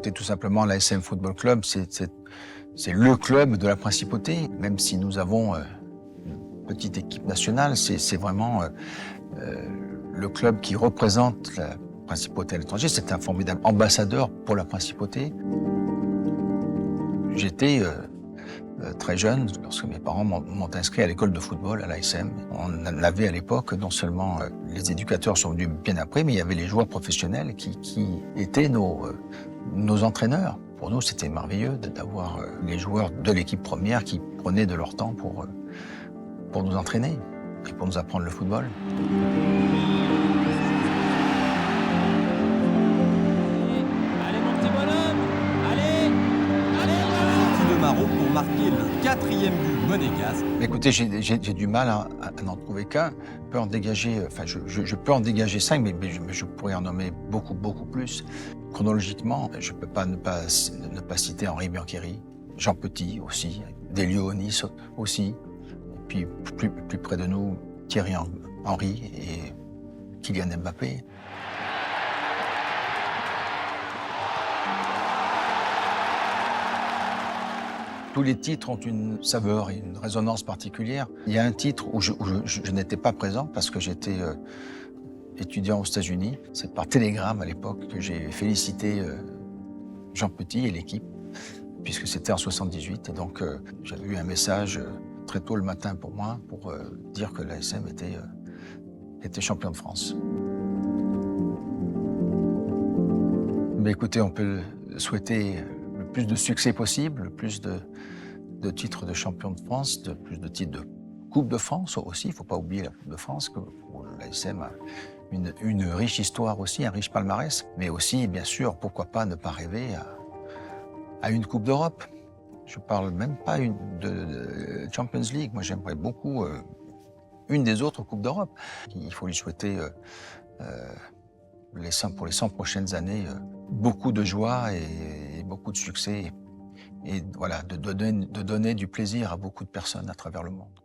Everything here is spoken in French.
Écoutez, tout simplement, l'ASM Football Club, c'est le club de la Principauté. Même si nous avons une petite équipe nationale, c'est vraiment le club qui représente la Principauté à l'étranger. C'est un formidable ambassadeur pour la Principauté. J'étais très jeune lorsque mes parents m'ont inscrit à l'école de football à l'ASM. On avait à l'époque, non seulement les éducateurs sont venus bien après, mais il y avait les joueurs professionnels qui étaient nos entraîneurs. Pour nous, c'était merveilleux d'avoir les joueurs de l'équipe première qui prenaient de leur temps pour nous entraîner et pour nous apprendre le football. Allez mon petit bonhomme, allez De Marot pour marquer le 4e but monégasque. Écoutez, j'ai du mal à n'en trouver qu'un. Je peux en dégager, je peux en dégager 5, mais je pourrais en nommer beaucoup plus. Chronologiquement, je ne peux pas ne pas citer Henri Biancheri, Jean Petit aussi, Delio Onis aussi, et puis plus près de nous, Thierry Henry et Kylian Mbappé. Tous les titres ont une saveur et une résonance particulière. Il y a un titre où je n'étais pas présent parce que j'étais étudiant aux États-Unis. C'est par télégramme à l'époque que j'ai félicité Jean Petit et l'équipe, puisque c'était en 78. Et donc j'avais eu un message très tôt le matin pour moi pour dire que l'ASM était champion de France. Mais écoutez, on peut souhaiter le plus de succès possible, le plus de titres de champion de France, plus de titres de Coupe de France aussi. Il ne faut pas oublier la Coupe de France, que l'ASM a une riche histoire aussi, un riche palmarès. Mais aussi, bien sûr, pourquoi pas ne pas rêver à une Coupe d'Europe. Je ne parle même pas de Champions League. Moi, j'aimerais beaucoup une des autres Coupes d'Europe. Il faut lui souhaiter pour les 100 prochaines années beaucoup de joie et beaucoup de succès. Et voilà, de donner du plaisir à beaucoup de personnes à travers le monde.